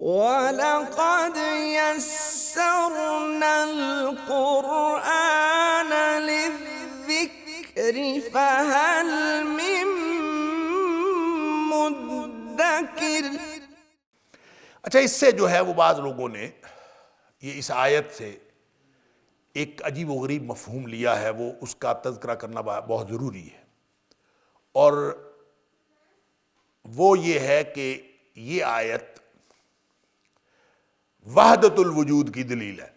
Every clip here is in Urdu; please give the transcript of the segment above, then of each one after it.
وَلَقَدْ يَسَّرْنَا الْقُرْآنَ لِلذِّكْرِ فَهَلْ مِن مُدَّكِرٍ۔ اچھا، اس سے جو ہے وہ بعض لوگوں نے یہ اس آیت سے ایک عجیب و غریب مفہوم لیا ہے، وہ اس کا تذکرہ کرنا بہت ضروری ہے، اور وہ یہ ہے کہ یہ آیت وحدت الوجود کی دلیل ہے۔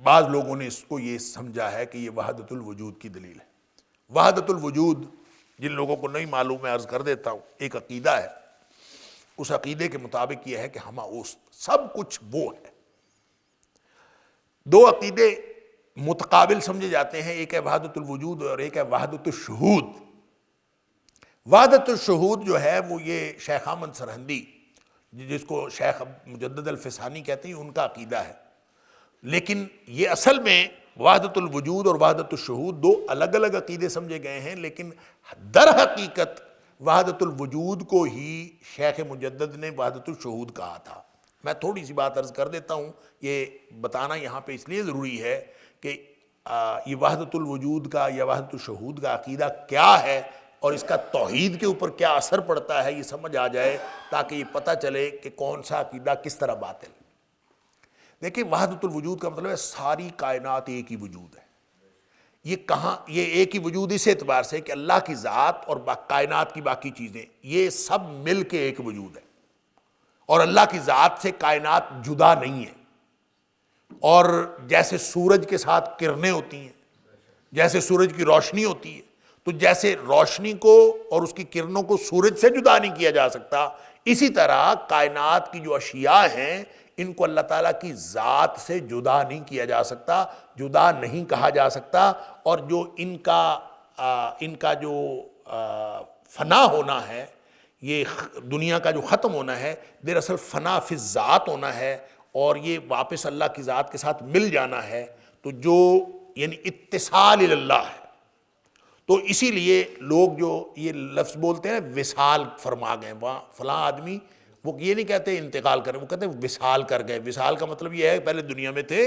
بعض لوگوں نے اس کو یہ سمجھا ہے کہ یہ وحدت الوجود کی دلیل ہے۔ وحدت الوجود جن لوگوں کو نہیں معلوم ہے، عرض کر دیتا ہوں، ایک عقیدہ ہے۔ اس عقیدے کے مطابق یہ ہے کہ ہمہ اوست سب کچھ وہ ہے۔ دو عقیدے متقابل سمجھے جاتے ہیں، ایک ہے وحدت الوجود اور ایک ہے وحدت الشہود۔ وحدت الشہود جو ہے وہ یہ شیخ احمد سرہندی، جس کو شیخ مجدد الفسانی کہتے ہیں، ان کا عقیدہ ہے، لیکن یہ اصل میں وحدت الوجود اور وحدت الشہود دو الگ الگ عقیدے سمجھے گئے ہیں، لیکن در حقیقت وحدت الوجود کو ہی شیخ مجدد نے وحدت الشہود کہا تھا۔ میں تھوڑی سی بات عرض کر دیتا ہوں، یہ بتانا یہاں پہ اس لیے ضروری ہے کہ یہ وحدت الوجود کا یا وحدت الشہود کا عقیدہ کیا ہے اور اس کا توحید کے اوپر کیا اثر پڑتا ہے، یہ سمجھ آ جائے، تاکہ یہ پتہ چلے کہ کون سا عقیدہ کس طرح باطل۔ دیکھیں، وحدت الوجود کا مطلب ہے ساری کائنات ایک ہی وجود ہے۔ یہ کہاں، یہ ایک ہی وجود اس اعتبار سے کہ اللہ کی ذات اور کائنات کی باقی چیزیں یہ سب مل کے ایک وجود ہے، اور اللہ کی ذات سے کائنات جدا نہیں ہے۔ اور جیسے سورج کے ساتھ کرنیں ہوتی ہیں، جیسے سورج کی روشنی ہوتی ہے، تو جیسے روشنی کو اور اس کی کرنوں کو سورج سے جدا نہیں کیا جا سکتا، اسی طرح کائنات کی جو اشیاء ہیں ان کو اللہ تعالیٰ کی ذات سے جدا نہیں کیا جا سکتا، جدا نہیں کہا جا سکتا، اور جو ان کا جو فنا ہونا ہے، یہ دنیا کا جو ختم ہونا ہے، دراصل فنا فی الذات ہونا ہے، اور یہ واپس اللہ کی ذات کے ساتھ مل جانا ہے، تو جو یعنی اتصال اللہ ہے۔ تو اسی لیے لوگ جو یہ لفظ بولتے ہیں وصال فرما گئے، وہاں فلاں آدمی، وہ یہ نہیں کہتے انتقال کرے، وہ کہتے ہیں وصال کر گئے۔ وصال کا مطلب یہ ہے کہ پہلے دنیا میں تھے،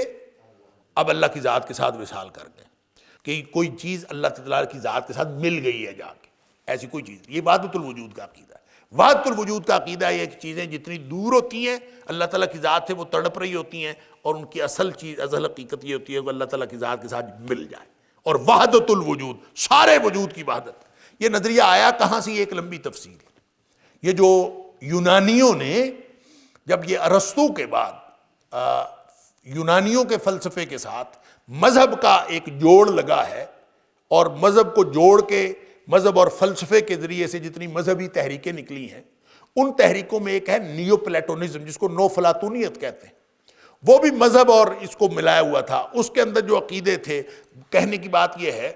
اب اللہ کی ذات کے ساتھ وصال کر گئے، کہ کوئی چیز اللہ تعالیٰ کی ذات کے ساتھ مل گئی ہے جا کے، ایسی کوئی چیز۔ یہ وحدت الوجود کا عقیدہ ہے۔ وحدت الوجود کا عقیدہ یہ کہ چیزیں جتنی دور ہوتی ہیں اللہ تعالیٰ کی ذات سے وہ تڑپ رہی ہوتی ہیں، اور ان کی اصل چیز، اصل حقیقت یہ ہوتی ہے کہ اللہ تعالیٰ کی ذات کے ساتھ مل جائے، اور وحدت الوجود سارے وجود کی وحدت۔ یہ نظریہ آیا کہاں سے؟ ایک لمبی تفصیل۔ یہ جو یونانیوں نے، جب یہ ارسطو کے بعد یونانیوں کے فلسفے کے ساتھ مذہب کا ایک جوڑ لگا ہے، اور مذہب کو جوڑ کے مذہب اور فلسفے کے ذریعے سے جتنی مذہبی تحریکیں نکلی ہیں، ان تحریکوں میں ایک ہے نیو پلیٹونزم، جس کو نو فلاطونیت کہتے ہیں۔ وہ بھی مذہب اور اس کو ملایا ہوا تھا۔ اس کے اندر جو عقیدے تھے، کہنے کی بات یہ ہے،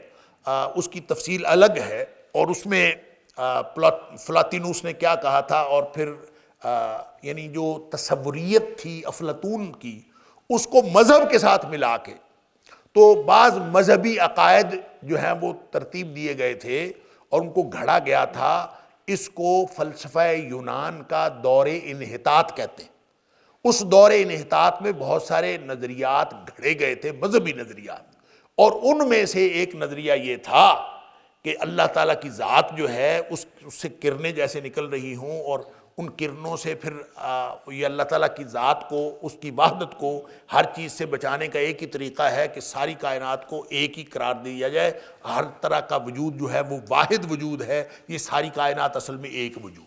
اس کی تفصیل الگ ہے، اور اس میں فلاطینوس نے کیا کہا تھا، اور پھر یعنی جو تصوریت تھی افلاطون کی، اس کو مذہب کے ساتھ ملا کے تو بعض مذہبی عقائد جو ہیں وہ ترتیب دیے گئے تھے، اور ان کو گھڑا گیا تھا۔ اس کو فلسفہ یونان کا دور انحطاط کہتے ہیں۔ اس دور انحطاط میں بہت سارے نظریات گھڑے گئے تھے، مذہبی نظریات، اور ان میں سے ایک نظریہ یہ تھا کہ اللہ تعالیٰ کی ذات جو ہے اس سے کرنیں جیسے نکل رہی ہوں، اور ان کرنوں سے پھر یہ اللہ تعالیٰ کی ذات کو، اس کی وحدت کو ہر چیز سے بچانے کا ایک ہی طریقہ ہے کہ ساری کائنات کو ایک ہی قرار دیا جائے، ہر طرح کا وجود جو ہے وہ واحد وجود ہے، یہ ساری کائنات اصل میں ایک وجود۔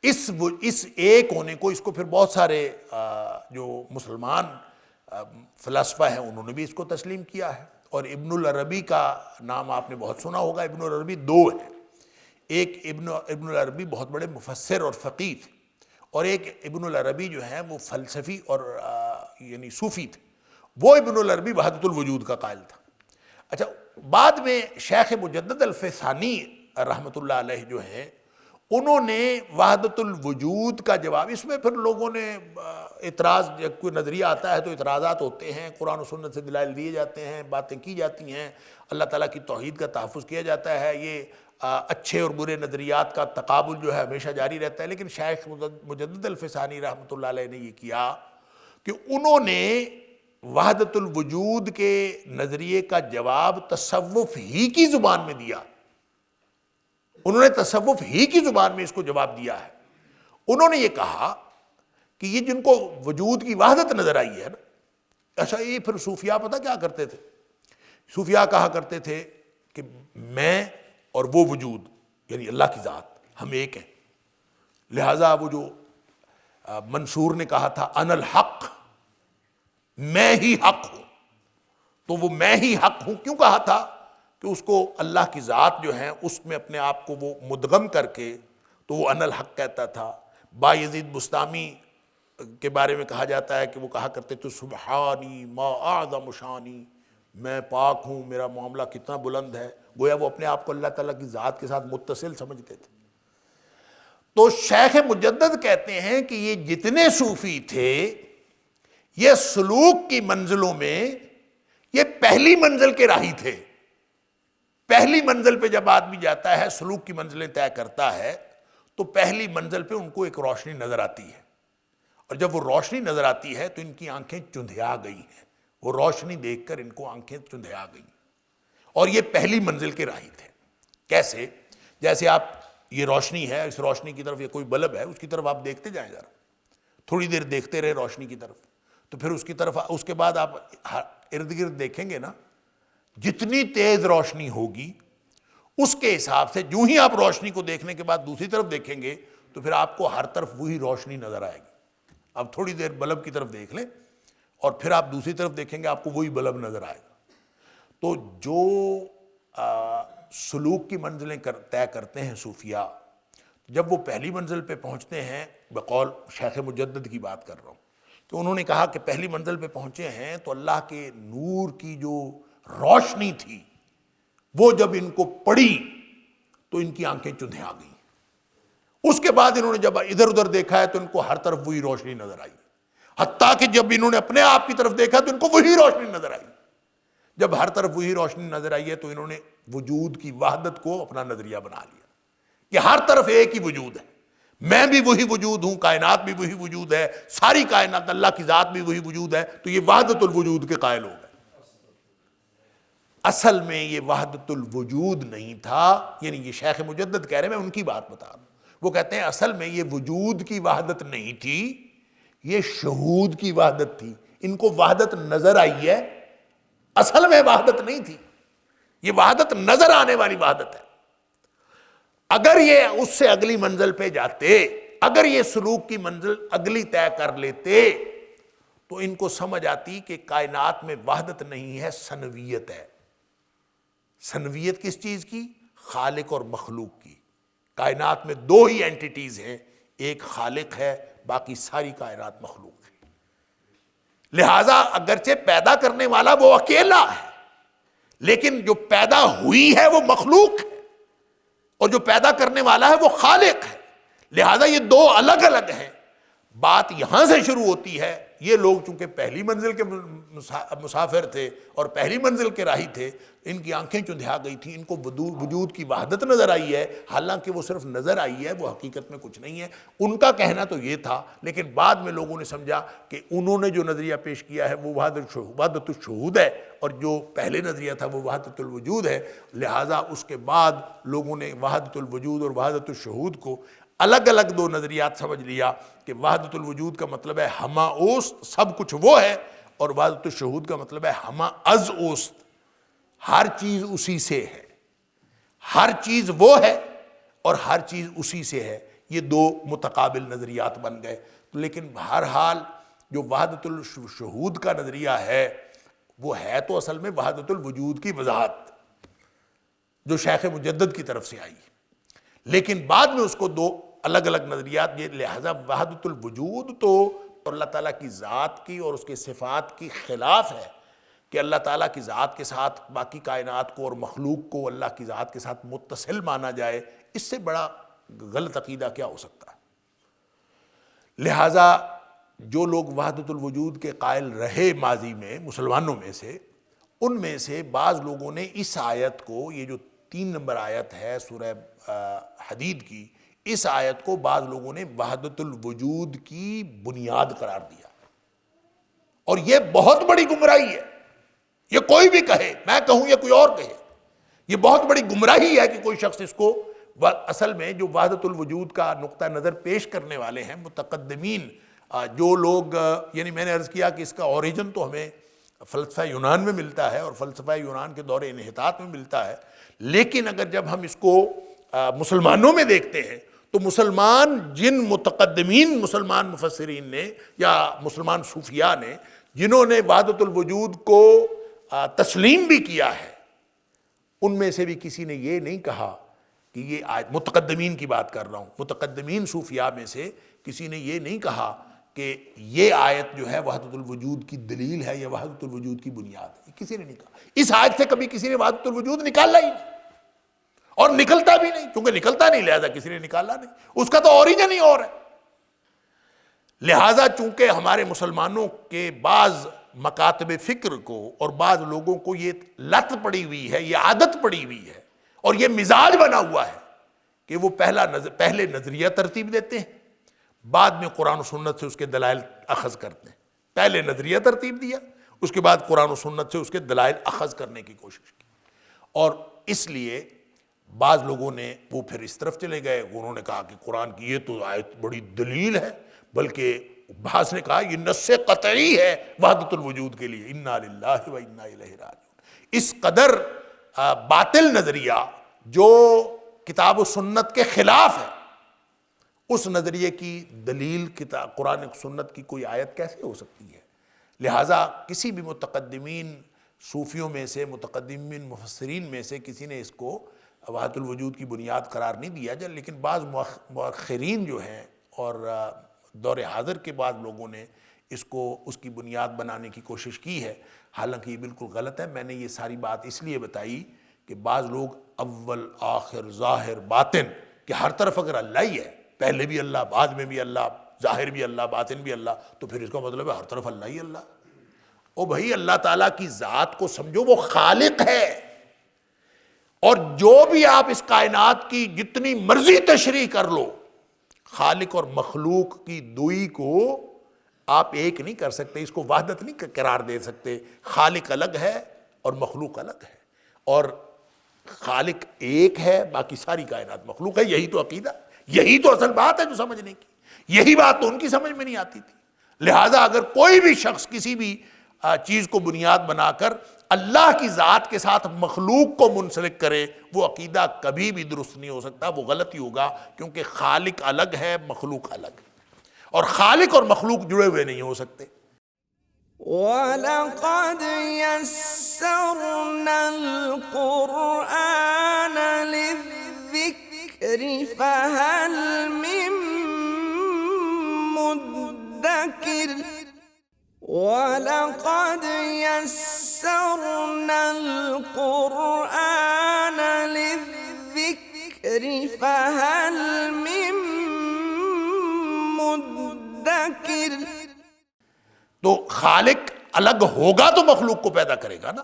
اس ایک ہونے کو، اس کو پھر بہت سارے جو مسلمان فلسفہ ہیں انہوں نے بھی اس کو تسلیم کیا ہے، اور ابن العربی کا نام آپ نے بہت سنا ہوگا۔ ابن العربی دو ہیں، ایک ابن العربی بہت بڑے مفسر اور فقیہ تھے، اور ایک ابن العربی جو ہیں وہ فلسفی اور یعنی صوفی تھے۔ وہ ابن العربی وحدت الوجود کا قائل تھا۔ اچھا، بعد میں شیخ مجدد الفسانی رحمۃ اللہ علیہ جو ہیں، انہوں نے وحدت الوجود کا جواب، اس میں پھر لوگوں نے اعتراض، جب کوئی نظریہ آتا ہے تو اعتراضات ہوتے ہیں، قرآن و سنت سے دلائل دیے جاتے ہیں، باتیں کی جاتی ہیں، اللہ تعالیٰ کی توحید کا تحفظ کیا جاتا ہے، یہ اچھے اور برے نظریات کا تقابل جو ہے ہمیشہ جاری رہتا ہے، لیکن شیخ مجدد الفسانی رحمۃ اللہ علیہ نے یہ کیا کہ انہوں نے وحدت الوجود کے نظریے کا جواب تصوف ہی کی زبان میں دیا۔ انہوں نے تصوف ہی کی زبان میں اس کو جواب دیا ہے۔ انہوں نے یہ کہا کہ یہ جن کو وجود کی وحدت نظر آئی ہے نا، اچھا یہ پھر صوفیاء پتہ کیا کرتے تھے؟ صوفیاء کہا کرتے تھے کہ میں اور وہ وجود یعنی اللہ کی ذات ہم ایک ہیں، لہٰذا وہ جو منصور نے کہا تھا انا الحق، میں ہی حق ہوں، تو وہ میں ہی حق ہوں کیوں کہا تھا؟ کہ اس کو اللہ کی ذات جو ہے اس میں اپنے آپ کو وہ مدغم کر کے تو وہ انا الحق کہتا تھا۔ بایزید بستامی کے بارے میں کہا جاتا ہے کہ وہ کہا کرتے تھے سبحانی ما اعظم شانی، میں پاک ہوں، میرا معاملہ کتنا بلند ہے، گویا وہ اپنے آپ کو اللہ تعالیٰ کی ذات کے ساتھ متصل سمجھتے تھے۔ تو شیخ مجدد کہتے ہیں کہ یہ جتنے صوفی تھے یہ سلوک کی منزلوں میں یہ پہلی منزل کے راہی تھے۔ پہلی منزل پہ جب آدمی جاتا ہے، سلوک کی منزلیں طے کرتا ہے، تو پہلی منزل پہ ان کو ایک روشنی نظر آتی ہے، اور جب وہ روشنی نظر آتی ہے تو ان کی آنکھیں چندھیا گئی ہیں، وہ روشنی دیکھ کر ان کو آنکھیں چندھیا گئی، اور یہ پہلی منزل کے راہی تھے۔ کیسے؟ جیسے آپ یہ روشنی ہے، اس روشنی کی طرف، یہ کوئی بلب ہے، اس کی طرف آپ دیکھتے جائیں ذرا، تھوڑی دیر دیکھتے رہے روشنی کی طرف، تو پھر اس کی طرف اس کے بعد آپ ارد گرد دیکھیں گے نا، جتنی تیز روشنی ہوگی اس کے حساب سے جو ہی آپ روشنی کو دیکھنے کے بعد دوسری طرف دیکھیں گے تو پھر آپ کو ہر طرف وہی روشنی نظر آئے گی۔ اب تھوڑی دیر بلب کی طرف دیکھ لیں اور پھر آپ دوسری طرف دیکھیں گے، آپ کو وہی بلب نظر آئے گا۔ تو جو سلوک کی منزلیں طے کرتے ہیں صوفیاء، جب وہ پہلی منزل پہ پہنچتے ہیں، بقول شیخ مجدد کی بات کر رہا ہوں، تو انہوں نے کہا کہ پہلی منزل پہ پہنچے ہیں تو اللہ کے نور کی جو روشنی تھی وہ جب ان کو پڑی تو ان کی آنکھیں چندھیا گئیں۔ اس کے بعد انہوں نے جب ادھر ادھر دیکھا ہے تو ان کو ہر طرف وہی روشنی نظر آئی، حتیٰ کہ جب انہوں نے اپنے آپ کی طرف دیکھا تو ان کو وہی روشنی نظر آئی۔ جب ہر طرف وہی روشنی نظر آئی ہے تو انہوں نے وجود کی وحدت کو اپنا نظریہ بنا لیا کہ ہر طرف ایک ہی وجود ہے، میں بھی وہی وجود ہوں، کائنات بھی وہی وجود ہے، ساری کائنات، اللہ کی ذات بھی وہی وجود ہے، تو یہ وحدت الوجود کے قائل ہو گئے۔ اصل میں یہ وحدت الوجود نہیں تھا، یعنی یہ شیخ مجدد کہہ رہے ہیں، میں ان کی بات بتا رہا ہوں، وہ کہتے ہیں اصل میں یہ وجود کی وحدت نہیں تھی، یہ شہود کی وحدت تھی۔ ان کو وحدت نظر آئی ہے، اصل میں وحدت نہیں تھی، یہ وحدت نظر آنے والی وحدت ہے۔ اگر یہ اس سے اگلی منزل پہ جاتے، اگر یہ سلوک کی منزل اگلی طے کر لیتے تو ان کو سمجھ آتی کہ کائنات میں وحدت نہیں ہے، سنویت ہے۔ سنویت کس چیز کی؟ خالق اور مخلوق کی۔ کائنات میں دو ہی اینٹیٹیز ہیں، ایک خالق ہے، باقی ساری کائنات مخلوق ہے۔ لہٰذا اگرچہ پیدا کرنے والا وہ اکیلا ہے، لیکن جو پیدا ہوئی ہے وہ مخلوق ہے، اور جو پیدا کرنے والا ہے وہ خالق ہے۔ لہٰذا یہ دو الگ الگ ہیں۔ بات یہاں سے شروع ہوتی ہے۔ یہ لوگ چونکہ پہلی منزل کے مسافر تھے اور پہلی منزل کے راہی تھے، ان کی آنکھیں چندھیا گئی تھیں، ان کو وجود کی وحدت نظر آئی ہے، حالانکہ وہ صرف نظر آئی ہے، وہ حقیقت میں کچھ نہیں ہے۔ ان کا کہنا تو یہ تھا، لیکن بعد میں لوگوں نے سمجھا کہ انہوں نے جو نظریہ پیش کیا ہے وہ وحدت الشہود ہے، اور جو پہلے نظریہ تھا وہ وحدت الوجود ہے۔ لہٰذا اس کے بعد لوگوں نے وحدت الوجود اور وحدت الشہود کو الگ الگ دو نظریات سمجھ لیا کہ وحدت الوجود کا مطلب ہے ہمہ اوست، سب کچھ وہ ہے، اور وحدت الشہود کا مطلب ہے ہمہ از اوست، ہر چیز اسی سے ہے، ہر چیز وہ ہے اور ہر چیز اسی سے ہے۔ یہ دو متقابل نظریات بن گئے۔ لیکن بہرحال جو وحدت الشہود کا نظریہ ہے وہ ہے تو اصل میں وحدت الوجود کی وضاحت جو شیخ مجدد کی طرف سے آئی، لیکن بعد میں اس کو دو الگ الگ نظریات، یہ لہذا وحدت الوجود تو اللہ تعالیٰ کی ذات کی اور اس کے صفات کی خلاف ہے کہ اللہ تعالیٰ کی ذات کے ساتھ باقی کائنات کو اور مخلوق کو اللہ کی ذات کے ساتھ متصل مانا جائے۔ اس سے بڑا غلط عقیدہ کیا ہو سکتا ہے؟ لہٰذا جو لوگ وحدت الوجود کے قائل رہے ماضی میں مسلمانوں میں سے، ان میں سے بعض لوگوں نے اس آیت کو، یہ جو 3 نمبر آیت ہے سورہ حدید کی، اس آیت کو بعض لوگوں نے وحدت الوجود کی بنیاد قرار دیا، اور یہ بہت بڑی گمراہی ہے۔ یہ کوئی بھی کہے، میں کہوں یا کوئی اور کہے، یہ بہت بڑی گمراہی ہے کہ کوئی شخص اس کو، اصل میں جو وحدت الوجود کا نقطہ نظر پیش کرنے والے ہیں متقدمین، جو لوگ، یعنی میں نے عرض کیا کہ اس کا اوریجن تو ہمیں فلسفہ یونان میں ملتا ہے اور فلسفہ یونان کے دور انحطاط میں ملتا ہے، لیکن اگر جب ہم اس کو مسلمانوں میں دیکھتے ہیں تو مسلمان، جن متقدمین مسلمان مفسرین نے یا مسلمان صوفیاء نے جنہوں نے وحدت الوجود کو تسلیم بھی کیا ہے، ان میں سے بھی کسی نے یہ نہیں کہا کہ یہ آیت، متقدمین کی بات کر رہا ہوں، متقدمین صوفیاء میں سے کسی نے یہ نہیں کہا کہ یہ آیت جو ہے وحدت الوجود کی دلیل ہے یا وحدت الوجود کی بنیاد ہے، کسی نے نہیں کہا۔ اس آیت سے کبھی کسی نے وحدت الوجود نکالا ہی نہیں، اور نکلتا بھی نہیں، کیونکہ نکلتا نہیں لہذا کسی نے نکالا نہیں، اس کا تو اوریجن ہی اور ہے۔ لہذا چونکہ ہمارے مسلمانوں کے بعض مکاتب فکر کو اور بعض لوگوں کو یہ لت پڑی ہوئی ہے، یہ عادت پڑی ہوئی ہے، اور یہ مزاج بنا ہوا ہے کہ وہ پہلے نظریہ ترتیب دیتے ہیں، بعد میں قرآن و سنت سے اس کے دلائل اخذ کرتے ہیں۔ پہلے نظریہ ترتیب دیا، اس کے بعد قرآن و سنت سے اس کے دلائل اخذ کرنے کی کوشش کی، اور اس لیے بعض لوگوں نے وہ پھر اس طرف چلے گئے، انہوں نے کہا کہ قرآن کی یہ تو آیت بڑی دلیل ہے، بلکہ بعض نے کہا یہ نص قطعی ہے وحدت الوجود کے لیے، انا للہ و انا الیہ راجعون۔ اس قدر باطل نظریہ جو کتاب و سنت کے خلاف ہے، اس نظریے کی دلیل قرآن و سنت کی کوئی آیت کیسے ہو سکتی ہے؟ لہٰذا کسی بھی متقدمین صوفیوں میں سے، متقدمین مفسرین میں سے کسی نے اس کو وحدت الوجود کی بنیاد قرار نہیں دیا جائے، لیکن بعض مؤخرین جو ہیں اور دور حاضر کے بعض لوگوں نے اس کو اس کی بنیاد بنانے کی کوشش کی ہے، حالانکہ یہ بالکل غلط ہے۔ میں نے یہ ساری بات اس لیے بتائی کہ بعض لوگ اول آخر ظاہر باطن، کہ ہر طرف اگر اللہ ہی ہے، پہلے بھی اللہ، بعد میں بھی اللہ، ظاہر بھی اللہ، باطن بھی اللہ، تو پھر اس کا مطلب ہے ہر طرف اللہ ہی اللہ۔ او بھائی، اللہ تعالیٰ کی ذات کو سمجھو، وہ خالق ہے، اور جو بھی آپ اس کائنات کی جتنی مرضی تشریح کر لو، خالق اور مخلوق کی دوئی کو آپ ایک نہیں کر سکتے، اس کو وحدت نہیں قرار دے سکتے۔ خالق الگ ہے اور مخلوق الگ ہے، اور خالق ایک ہے، باقی ساری کائنات مخلوق ہے۔ یہی تو عقیدہ، یہی تو اصل بات ہے جو سمجھنے کی، یہی بات تو ان کی سمجھ میں نہیں آتی تھی۔ لہٰذا اگر کوئی بھی شخص کسی بھی چیز کو بنیاد بنا کر اللہ کی ذات کے ساتھ مخلوق کو منسلک کرے، وہ عقیدہ کبھی بھی درست نہیں ہو سکتا، وہ غلط ہی ہوگا، کیونکہ خالق الگ ہے، مخلوق الگ ہے، اور خالق اور مخلوق جڑے ہوئے نہیں ہو سکتے۔ وَلَقَدْ يَسَّرْنَا الْقُرْآنَ لِلذِّكْرِ فَهَلْ مِن مُّدَّكِرٍ وَلَقَدْ يَسَّرْنَا الْقُرْآنَ لِلذِّكْرِ فَهَلْ مِن مُّدَّكِرٍ۔ تو خالق الگ ہوگا تو مخلوق کو پیدا کرے گا نا،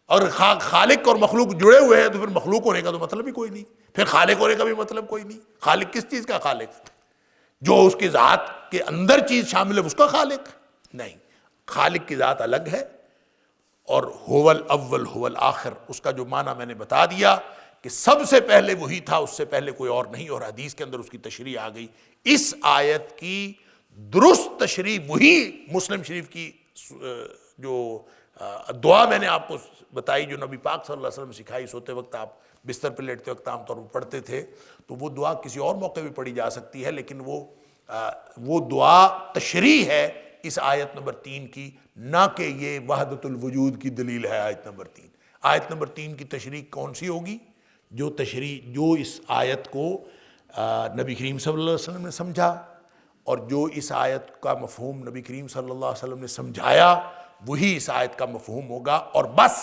اور خالق اور مخلوق جڑے ہوئے ہیں تو پھر مخلوق ہونے کا تو مطلب ہی کوئی نہیں، پھر خالق ہونے کا بھی مطلب کوئی نہیں۔ خالق کس چیز کا خالق؟ جو اس کی ذات کے اندر چیز شامل ہے اس کا خالق نہیں۔ خالق کی ذات الگ ہے، اور هو الاول هو الآخر، اس کا جو معنی میں نے بتا دیا کہ سب سے پہلے وہی تھا، اس سے پہلے کوئی اور نہیں، اور حدیث کے اندر اس کی تشریح آ گئی۔ اس آیت کی درست تشریح وہی مسلم شریف کی جو دعا میں نے آپ کو بتائی، جو نبی پاک صلی اللہ علیہ وسلم نے سکھائی، سوتے وقت آپ بستر پہ لیٹتے وقت عام طور پر پڑھتے تھے، تو وہ دعا کسی اور موقع بھی پڑھی جا سکتی ہے، لیکن وہ دعا تشریح ہے اس آیت نمبر 3 کی، نہ کہ یہ وحدت الوجود کی دلیل ہے آیت نمبر 3۔ آیت نمبر 3 کی تشریح کون سی ہوگی؟ جو اس آیت کو نبی کریم صلی اللہ علیہ وسلم نے سمجھا، اور جو اس آیت کا مفہوم نبی کریم صلی اللہ علیہ وسلم نے سمجھایا، وہی اس آیت کا مفہوم ہوگا، اور بس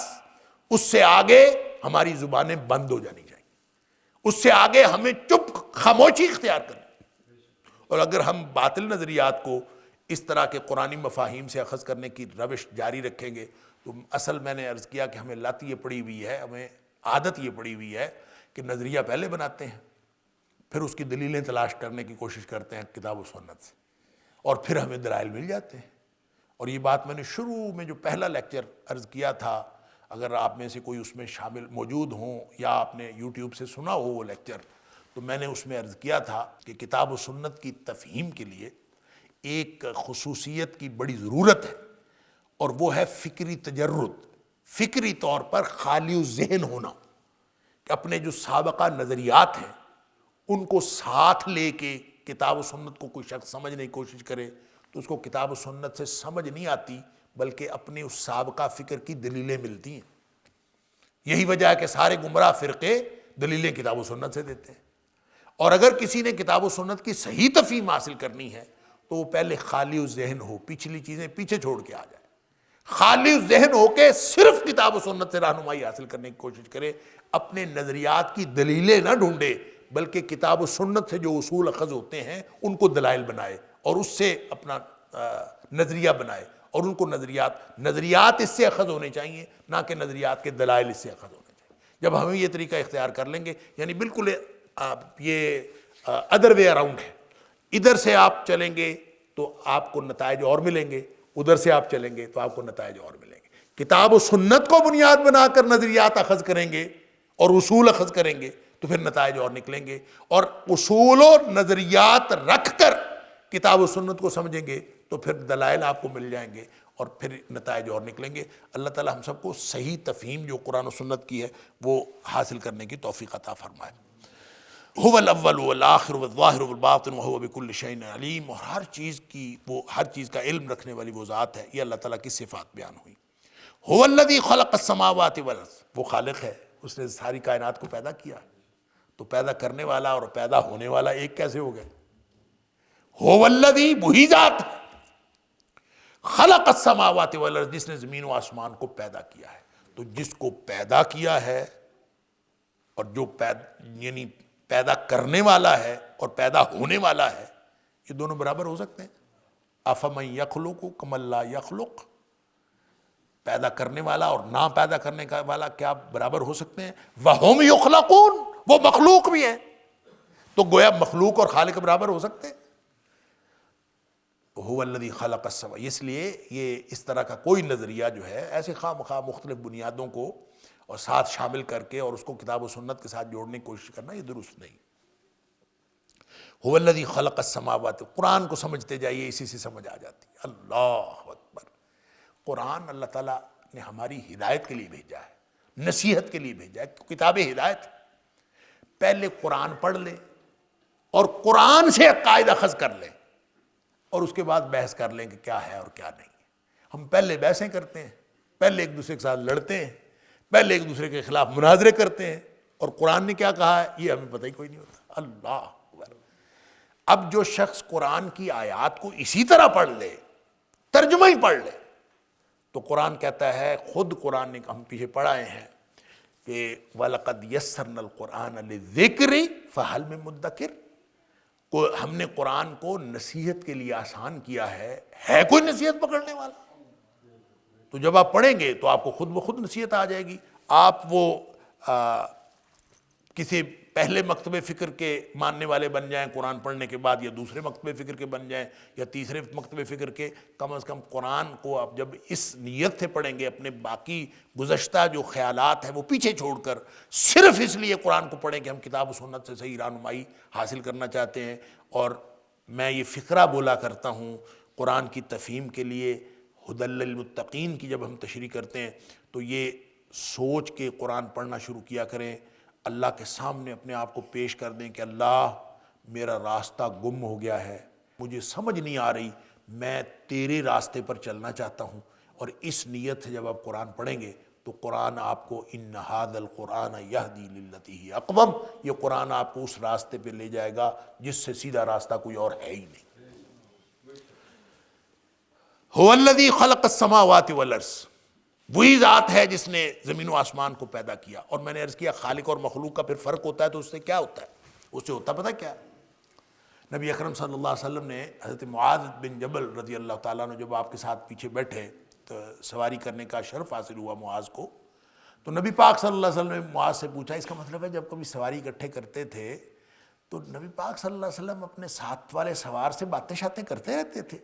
اس سے آگے ہماری زبانیں بند ہو جانی چاہیے، اس سے آگے ہمیں چپ خاموشی اختیار کرنی۔ اور اگر ہم باطل نظریات کو اس طرح کے قرآنی مفاہیم سے اخذ کرنے کی روش جاری رکھیں گے تو اصل میں نے عرض کیا کہ ہمیں لت یہ پڑی ہوئی ہے، ہمیں عادت یہ پڑی ہوئی ہے کہ نظریہ پہلے بناتے ہیں، پھر اس کی دلیلیں تلاش کرنے کی کوشش کرتے ہیں کتاب و سنت سے، اور پھر ہمیں دلائل مل جاتے ہیں۔ اور یہ بات میں نے شروع میں جو پہلا لیکچر عرض کیا تھا، اگر آپ میں سے کوئی اس میں شامل موجود ہوں یا آپ نے یوٹیوب سے سنا ہو وہ لیکچر، تو میں نے اس میں عرض کیا تھا کہ کتاب و سنت کی تفہیم کے لیے ایک خصوصیت کی بڑی ضرورت ہے، اور وہ ہے فکری تجرد، فکری طور پر خالی الذہن ہونا، کہ اپنے جو سابقہ نظریات ہیں ان کو ساتھ لے کے کتاب و سنت کو کوئی شخص سمجھنے کی کوشش کرے تو اس کو کتاب و سنت سے سمجھ نہیں آتی، بلکہ اپنے اس سابقہ فکر کی دلیلیں ملتی ہیں۔ یہی وجہ ہے کہ سارے گمراہ فرقے دلیلیں کتاب و سنت سے دیتے ہیں، اور اگر کسی نے کتاب و سنت کی صحیح تفہیم حاصل کرنی ہے تو وہ پہلے خالی الذہن ہو، پچھلی چیزیں پیچھے چھوڑ کے آ جائے، خالی الذہن ہو کے صرف کتاب و سنت سے رہنمائی حاصل کرنے کی کوشش کرے، اپنے نظریات کی دلیلیں نہ ڈھونڈے، بلکہ کتاب و سنت سے جو اصول اخذ ہوتے ہیں ان کو دلائل بنائے اور اس سے اپنا نظریہ بنائے، اور ان کو نظریات اس سے اخذ ہونے چاہیے، نہ کہ نظریات کے دلائل اس سے اخذ ہونے چاہیے۔ جب ہم یہ طریقہ اختیار کر لیں گے، یعنی بالکل یہ ادر وے اراؤنڈ ہے، ادھر سے آپ چلیں گے تو آپ کو نتائج اور ملیں گے، ادھر سے آپ چلیں گے تو آپ کو نتائج اور ملیں گے۔ کتاب و سنت کو بنیاد بنا کر نظریات اخذ کریں گے اور اصول اخذ کریں گے تو پھر نتائج اور نکلیں گے، اور اصول و نظریات رکھ کر کتاب و سنت کو سمجھیں گے تو پھر دلائل آپ کو مل جائیں گے اور پھر نتائج اور نکلیں گے۔ اللہ تعالی ہم سب کو صحیح تفہیم جو قرآن و سنت کی ہے وہ حاصل کرنے کی توفیق عطا فرمائے۔ هو الاول والآخر والظاہر والباطن وهو بكل شيء علیم، اور ہر چیز کا علم رکھنے والی وہ ذات ہے۔ یہ اللہ تعالیٰ کی صفات بیان ہوئی۔ هو الذی خلق السماوات والارض، وہ خالق ہے، اس نے ساری کائنات کو پیدا کیا، تو پیدا کرنے والا اور پیدا ہونے والا ایک کیسے ہو گئے؟ هو الذی، وہی ذات خلق السماوات والارض، جس نے زمین و آسمان کو پیدا کیا ہے۔ تو جس کو پیدا کیا ہے اور جو یعنی پیدا کرنے والا ہے اور پیدا ہونے والا ہے، یہ دونوں برابر ہو سکتے ہیں؟ افمن یخلق کمن لا یخلق، پیدا کرنے والا اور نہ پیدا کرنے والا کیا برابر ہو سکتے ہیں؟ وَهُمْ يُخْلَقُونَ، وہ مخلوق بھی ہیں، تو گویا مخلوق اور خالق برابر ہو سکتے ہیں۔ هو الذی خلق السماوات، اس لیے یہ اس طرح کا کوئی نظریہ جو ہے ایسے خواہ مخواہ مختلف بنیادوں کو اور ساتھ شامل کر کے اور اس کو کتاب و سنت کے ساتھ جوڑنے کی کوشش کرنا، یہ درست نہیں۔ هو الذی خلق السماوات، قرآن کو سمجھتے جائیے، اسی سے سمجھ آ جاتی ہے۔ اللہ اکبر، قرآن اللہ تعالیٰ نے ہماری ہدایت کے لیے بھیجا ہے، نصیحت کے لیے بھیجا ہے، کتاب ہدایت۔ پہلے قرآن پڑھ لیں اور قرآن سے عقائد اخذ کر لیں، اور اس کے بعد بحث کر لیں کہ کیا ہے اور کیا نہیں ہے۔ ہم پہلے بحثیں کرتے ہیں، پہلے ایک دوسرے کے ساتھ لڑتے ہیں، پہلے ایک دوسرے کے خلاف مناظرے کرتے ہیں، اور قرآن نے کیا کہا ہے یہ ہمیں پتہ ہی کوئی نہیں ہوتا۔ اللہ اکبر۔ اب جو شخص قرآن کی آیات کو اسی طرح پڑھ لے، ترجمہ ہی پڑھ لے، تو قرآن کہتا ہے، خود قرآن نے ہم پیچھے پڑھائے ہیں کہ وَلَقَدْ يَسَّرْنَا الْقُرْآنَ لِلذِّكْرِ فَهَلْ مِن مُدَّكِرٍ، ہم نے قرآن کو نصیحت کے لیے آسان کیا ہے کوئی نصیحت پکڑنے والا؟ تو جب آپ پڑھیں گے تو آپ کو خود بخود نصیحت آ جائے گی۔ آپ وہ کسی پہلے مکتب فکر کے ماننے والے بن جائیں قرآن پڑھنے کے بعد، یا دوسرے مکتب فکر کے بن جائیں، یا تیسرے مکتب فکر کے، کم از کم قرآن کو آپ جب اس نیت سے پڑھیں گے، اپنے باقی گزشتہ جو خیالات ہیں وہ پیچھے چھوڑ کر صرف اس لیے قرآن کو پڑھیں کہ ہم کتاب و سنت سے صحیح رہنمائی حاصل کرنا چاہتے ہیں۔ اور میں یہ فقرہ بولا کرتا ہوں قرآن کی تفہیم کے لیے، ھدی للمتقین کی جب ہم تشریح کرتے ہیں تو یہ سوچ کے قرآن پڑھنا شروع کیا کریں، اللہ کے سامنے اپنے آپ کو پیش کر دیں کہ اللہ میرا راستہ گم ہو گیا ہے، مجھے سمجھ نہیں آ رہی، میں تیرے راستے پر چلنا چاہتا ہوں۔ اور اس نیت سے جب آپ قرآن پڑھیں گے تو قرآن آپ کو ان ھذا القرآن یہدی للتی ہی اقوم، یہ قرآن آپ کو اس راستے پہ لے جائے گا جس سے سیدھا راستہ کوئی اور ہے ہی نہیں۔ هو الذی خلق السماوات والارض، وہی ذات ہے جس نے زمین و آسمان کو پیدا کیا۔ اور میں نے عرض کیا خالق اور مخلوق کا پھر فرق ہوتا ہے، تو اس سے کیا ہوتا ہے؟ اس سے ہوتا پتہ کیا؟ نبی اکرم صلی اللہ علیہ وسلم نے حضرت معاذ بن جبل رضی اللہ تعالیٰ عنہ جب آپ کے ساتھ پیچھے بیٹھے تو سواری کرنے کا شرف حاصل ہوا معاذ کو، تو نبی پاک صلی اللہ علیہ وسلم نے معاذ سے پوچھا، اس کا مطلب ہے جب کبھی سواری اکٹھے کرتے تھے تو نبی پاک صلی اللہ علیہ وسلم اپنے ساتھ والے سوار سے باتیں شاتیں کرتے رہتے تھے؟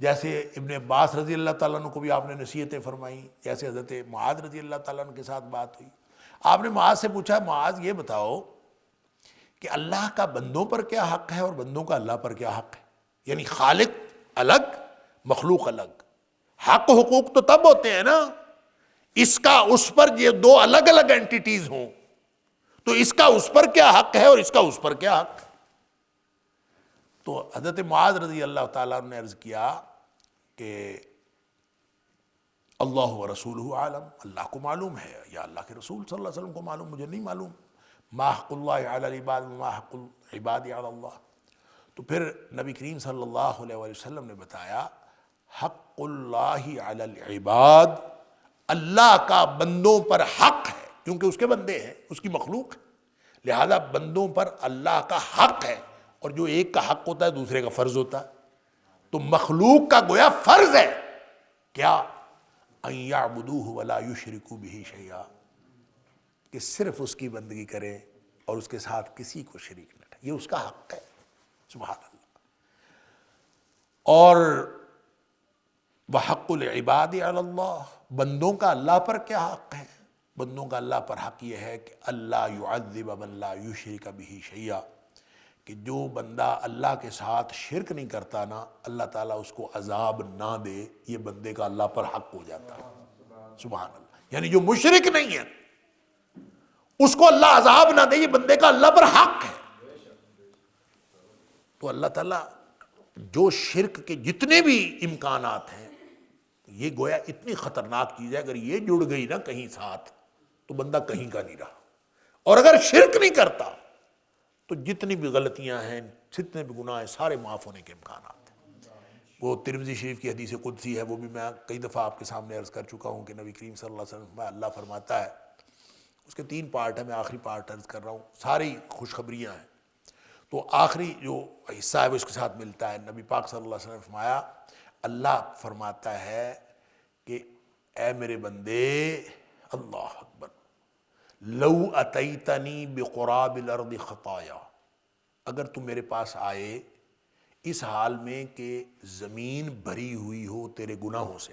جیسے ابن عباس رضی اللہ تعالیٰ عنہ کو بھی آپ نے نصیحتیں فرمائیں، جیسے حضرت معاذ رضی اللہ تعالیٰ عنہ کے ساتھ بات ہوئی. آپ نے معاذ سے پوچھا، معاذ یہ بتاؤ کہ اللہ کا بندوں پر کیا حق ہے اور بندوں کا اللہ پر کیا حق ہے؟ یعنی خالق الگ، مخلوق الگ. حق حقوق تو تب ہوتے ہیں نا اس کا اس پر یہ دو الگ الگ اینٹیٹیز ہوں، تو اس کا اس پر کیا حق ہے اور اس کا اس پر کیا حق ہے؟ تو حضرت معاذ رضی اللہ تعالیٰ نے عرض کیا کہ اللہ و رسولہ عالم، اللہ کو معلوم ہے یا اللہ کے رسول صلی اللہ علیہ وسلم کو معلوم، مجھے نہیں معلوم. ما حق اللہ علی العباد وما حق العباد علی اللہ. تو پھر نبی کریم صلی اللہ علیہ وسلم نے بتایا حق اللہ علی العباد، اللہ کا بندوں پر حق ہے کیونکہ اس کے بندے ہیں، اس کی مخلوق ہے، لہذا بندوں پر اللہ کا حق ہے. اور جو ایک کا حق ہوتا ہے دوسرے کا فرض ہوتا ہے. تو مخلوق کا گویا فرض ہے کیا؟ ان یعبدوہ ولا یشرکوا بہ شیئا، کہ صرف اس کی بندگی کریں اور اس کے ساتھ کسی کو شریک نہ ٹھہرائیں. یہ اس کا حق ہے. سبحان اللہ. اور وحق العباد علی اللہ، بندوں کا اللہ پر کیا حق ہے؟ بندوں کا اللہ پر حق یہ ہے کہ اللہ یعذب من لا یشرک بہ شیئا، کہ جو بندہ اللہ کے ساتھ شرک نہیں کرتا نا اللہ تعالیٰ اس کو عذاب نہ دے. یہ بندے کا اللہ پر حق ہو جاتا ہے. سبحان اللہ. یعنی جو مشرک نہیں ہے اس کو اللہ عذاب نہ دے، یہ بندے کا اللہ پر حق ہے. تو اللہ تعالیٰ جو شرک کے جتنے بھی امکانات ہیں، یہ گویا اتنی خطرناک چیز ہے، اگر یہ جڑ گئی نا کہیں ساتھ تو بندہ کہیں کا نہیں رہا. اور اگر شرک نہیں کرتا تو جتنی بھی غلطیاں ہیں، جتنے بھی گناہ ہیں، سارے معاف ہونے کے امکانات ہیں. وہ ترمذی شریف کی حدیث قدسی ہے، وہ بھی میں کئی دفعہ آپ کے سامنے عرض کر چکا ہوں کہ نبی کریم صلی اللہ علیہ وسلم اللہ فرماتا ہے، اس کے 3 پارٹ ہیں، میں آخری پارٹ عرض کر رہا ہوں، ساری خوشخبریاں ہیں. تو آخری جو حصہ ہے وہ اس کے ساتھ ملتا ہے. نبی پاک صلی اللہ علیہ وسلم نے فرمایا، اللہ فرماتا ہے کہ اے میرے بندے، اللہ اکبر، لو اتیتنی بقراب الارض خطایا، اگر تم میرے پاس آئے اس حال میں کہ زمین بھری ہوئی ہو تیرے گناہوں سے،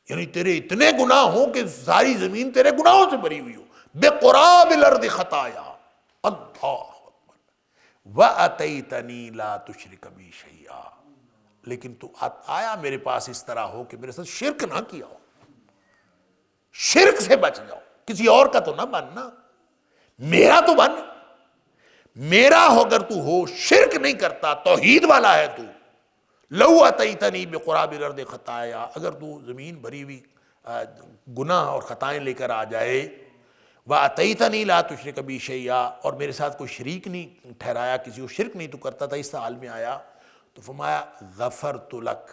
یعنی تیرے اتنے گناہ ہوں کہ ساری زمین تیرے گناہوں سے بھری ہوئی ہو، بقراب الارض خطایا، اللہ اکبر، واتیتنی لا تشرک بی شیئا، لیکن تو آیا میرے پاس اس طرح ہو کہ میرے ساتھ شرک نہ کیا ہو. شرک سے بچ جاؤ، کسی اور کا تو نہ بننا، میرا تو بن. میرا ہو اگر تو ہو، شرک نہیں کرتا، توحید والا ہے تو. لو اتیتنی بقراب الارض خطایا، اگر تو زمین بھری ہوئی گناہ اور خطائیں لے کر آ جائے، واتیتنی لا تشرک بی شیئا، اور میرے ساتھ کوئی شریک نہیں ٹھہرایا، کسی کو شرک نہیں تو کرتا تھا، اس حال میں آیا تو فرمایا غفرت لک،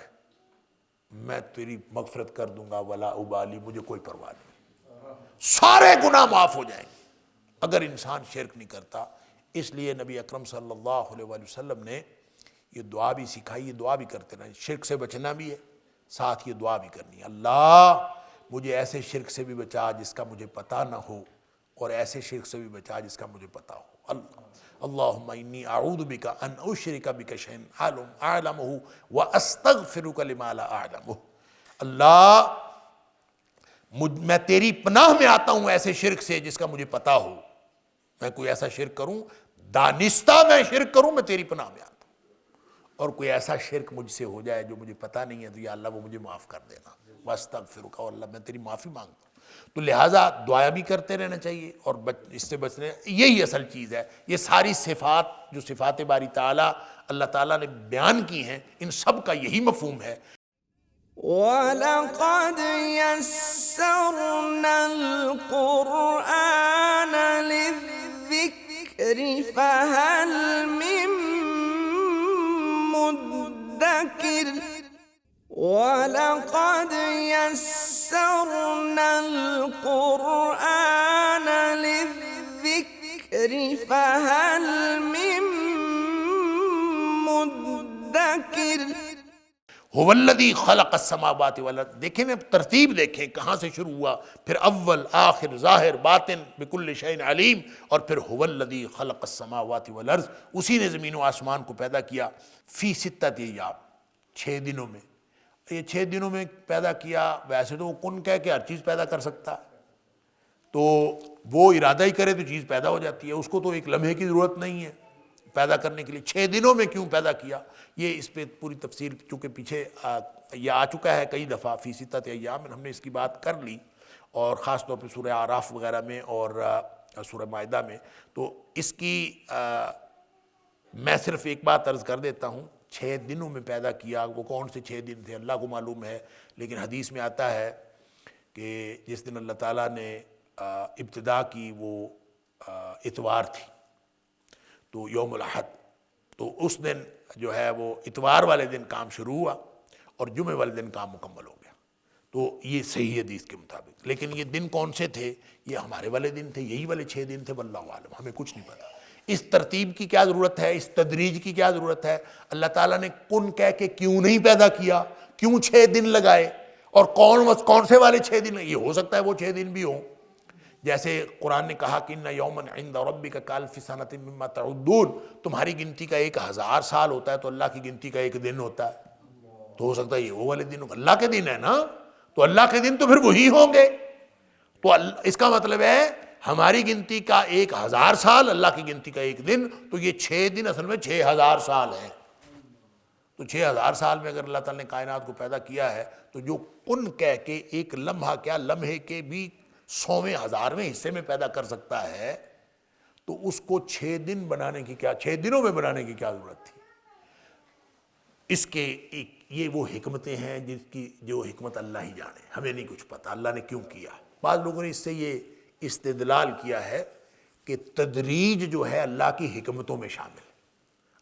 میں تیری مغفرت کر دوں گا، ولا ابالی، مجھے کوئی پرواہ نہیں، سارے گناہ معاف ہو جائیں گے اگر انسان شرک نہیں کرتا. اس لیے نبی اکرم صلی اللہ علیہ وآلہ وسلم نے یہ دعا بھی سکھائی، یہ دعا بھی کرتے رہیں. شرک سے بچنا بھی ہے، ساتھ یہ دعا بھی کرنی ہے، اللہ مجھے ایسے شرک سے بھی بچا جس کا مجھے پتہ نہ ہو، اور ایسے شرک سے بھی بچا جس کا مجھے پتہ ہو. اللہم انی اعوذ بک ان اشرک بک شیئا اعلمہ واستغفرک لما لا اعلمہ. اللہ میں تیری پناہ میں آتا ہوں ایسے شرک سے جس کا مجھے پتہ ہو. میں کوئی ایسا شرک کروں، دانستہ میں شرک کروں، میں تیری پناہ میں آتا ہوں. اور کوئی ایسا شرک مجھ سے ہو جائے جو مجھے پتہ نہیں ہے تو یا اللہ وہ مجھے معاف کر دینا. واستغفرک، اور اللہ میں تیری معافی مانگتا ہوں. تو لہٰذا دعا بھی کرتے رہنا چاہیے اور اس سے بچنے، یہی اصل چیز ہے. یہ ساری صفات جو صفات باری تعالیٰ اللہ تعالیٰ نے بیان کی ہیں، ان سب کا یہی مفہوم ہے. وَلَقَدْ يَسَّرْنَا الْقُرْآنَ لِلذِّكْرِ فَهَلْ مِن مُّدَّكِرٍ وَلَقَدْ يَسَّرْنَا الْقُرْآنَ لِلذِّكْرِ فَهَلْ مِن مُّدَّكِرٍ هو الذی خلق السماوات والارض، دیکھیں نا ترتیب دیکھیں کہاں سے شروع ہوا، پھر اول آخر ظاہر باطن بکل شیء علیم، اور پھر هو الذی خلق السماوات والارض، اسی نے زمین و آسمان کو پیدا کیا، فی ستۃ ایام، 6 دنوں میں۔ یہ 6 دنوں میں پیدا کیا، ویسے تو وہ کن کہہ کے ہر چیز پیدا کر سکتا ہے، تو وہ ارادہ ہی کرے تو چیز پیدا ہو جاتی ہے، اس کو تو ایک لمحے کی ضرورت نہیں ہے پیدا کرنے کے لیے۔ 6 دنوں میں کیوں پیدا کیا، یہ اس پہ پوری تفصیل چونکہ پیچھے یہ آ چکا ہے کئی دفعہ، فی ستۃ ایام میں ہم نے اس کی بات کر لی، اور خاص طور پہ سورہ اعراف وغیرہ میں اور سورہ مائدہ میں، تو اس کی میں صرف ایک بات عرض کر دیتا ہوں، 6 دنوں میں پیدا کیا، وہ کون سے 6 دن تھے اللہ کو معلوم ہے، لیکن حدیث میں آتا ہے کہ جس دن اللہ تعالیٰ نے ابتدا کی وہ اتوار تھی، تو یوم الاحد، تو اس دن جو ہے وہ اتوار والے دن کام شروع ہوا اور جمعے والے دن کام مکمل ہو گیا، تو یہ صحیح حدیث کے مطابق۔ لیکن یہ دن کون سے تھے، یہ ہمارے والے دن تھے، یہی والے 6 دن تھے، واللہ عالم، ہمیں کچھ نہیں پتا۔ اس ترتیب کی کیا ضرورت ہے، اس تدریج کی کیا ضرورت ہے، اللہ تعالیٰ نے کن کہہ کے کیوں نہیں پیدا کیا، کیوں 6 دن لگائے، اور کون سے والے 6 دن، یہ ہو سکتا ہے وہ 6 دن بھی ہوں، جیسے قرآن نے کہا کہ ان یوما عند ربک کالف سنۃ مما تعدون، تمہاری گنتی کا 1000 سال ہوتا ہے تو اللہ کی گنتی کا 1 دن ہوتا ہے، تو ہو سکتا ہے یہ وہ والے دن، اللہ کے دن ہے نا، تو اللہ کے دن تو پھر وہی ہوں گے، تو اس کا مطلب ہے ہماری گنتی کا 1000 سال، اللہ کی گنتی کا 1 دن، تو یہ 6 دن اصل میں 6000 سال ہیں، تو 6000 سال میں اگر اللہ تعالیٰ نے کائنات کو پیدا کیا ہے، تو جو کن کہہ کے ایک لمحہ کیا لمحے کے بھی 100ویں 1000ویں حصے میں پیدا کر سکتا ہے، تو اس کو 6 دن بنانے کی کیا، 6 دنوں میں بنانے کی کیا ضرورت تھی؟ اس کے یہ وہ حکمتیں ہیں جس کی جو حکمت اللہ ہی جانے، ہمیں نہیں کچھ پتا اللہ نے کیوں کیا۔ بعض لوگوں نے اس سے یہ استدلال کیا ہے کہ تدریج جو ہے اللہ کی حکمتوں میں شامل ہے،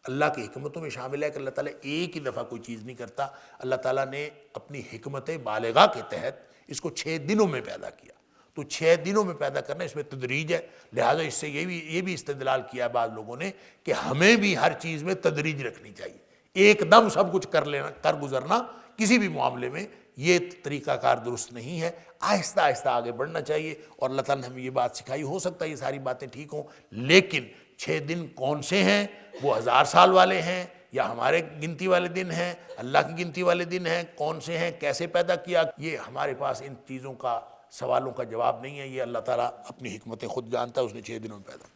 اللہ کی حکمتوں میں شامل ہے کہ اللہ تعالیٰ ایک ہی دفعہ کوئی چیز نہیں کرتا، اللہ تعالیٰ نے اپنی حکمت بالغہ کے تحت اس کو 6 دنوں میں پیدا کیا، تو 6 دنوں میں پیدا کرنا اس میں تدریج ہے، لہٰذا اس سے یہ بھی استدلال کیا ہے بعض لوگوں نے کہ ہمیں بھی ہر چیز میں تدریج رکھنی چاہیے، ایک دم سب کچھ کر گزرنا کسی بھی معاملے میں یہ طریقہ کار درست نہیں ہے، آہستہ آہستہ آگے بڑھنا چاہیے، اور اللہ تعالیٰ نے ہمیں یہ بات سکھائی، ہو سکتا ہے یہ ساری باتیں ٹھیک ہوں، لیکن 6 دن کون سے ہیں، وہ 1000 سال والے ہیں یا ہمارے گنتی والے دن ہیں، اللہ کی گنتی والے دن ہیں، کون سے ہیں، کیسے پیدا کیا، یہ ہمارے پاس ان چیزوں کا سوالوں کا جواب نہیں ہے، یہ اللہ تعالیٰ اپنی حکمتیں خود جانتا ہے، اس نے 6 دنوں میں پیدا۔